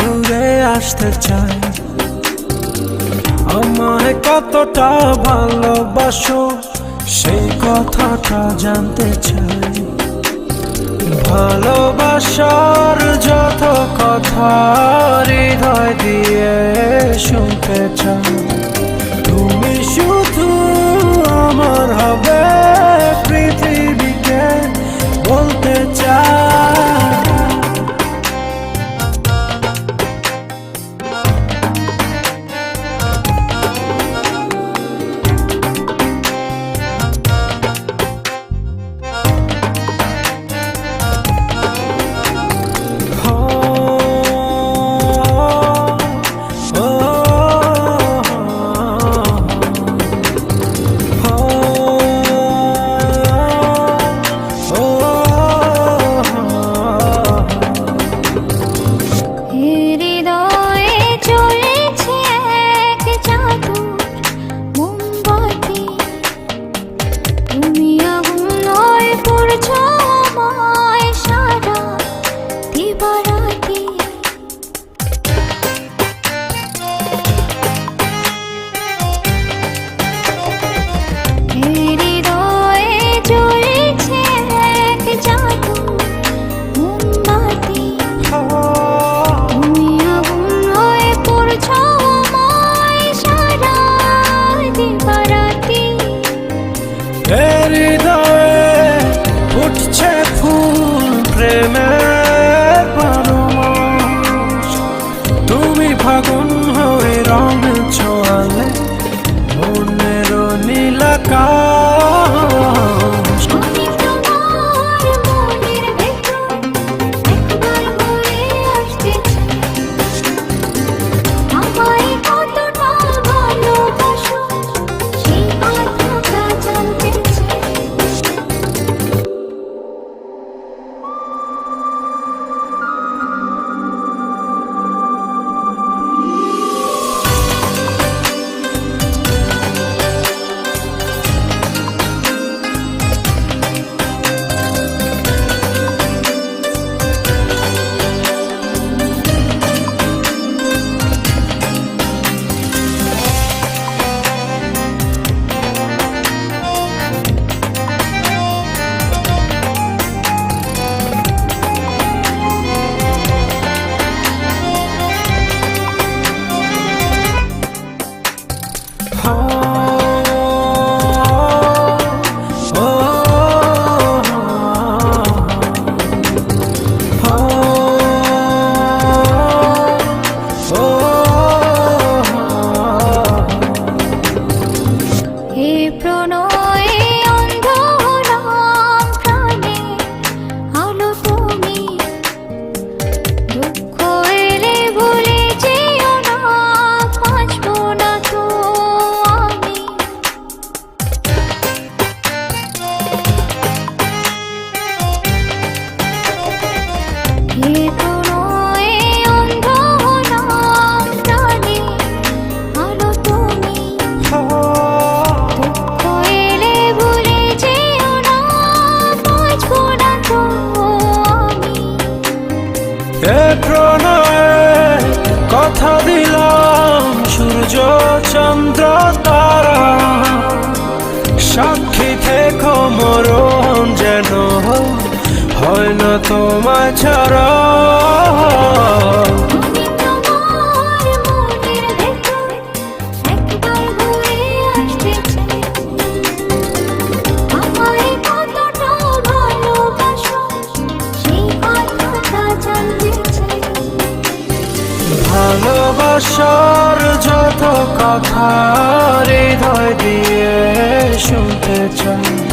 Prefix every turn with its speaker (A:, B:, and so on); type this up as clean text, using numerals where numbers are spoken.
A: ঘুরে আসতে চাই। আমায় কতটা ভালোবাসো সেই কথাটা জানতে চাই। ভালোবাসার যত কথা হৃদয় দিয়ে শুনতে চাই। তুমি শুধু আমার হবে, পৃথিবীকে বলতে চাই। হৃদয়ে উঠছে ফুল প্রেমের পরমাস। তুমি ফাগুন হয়ে রং ছোঁয়ালে মনের নীলাকাশ। কথা দিলাম সূর্য চন্দ্র তারা, সাক্ষী থেকো মরণ যেন হয় না তোমায় ছাড়া। ভালোবাসার যত কথা হৃদয় দিয়ে শুনতে চাই।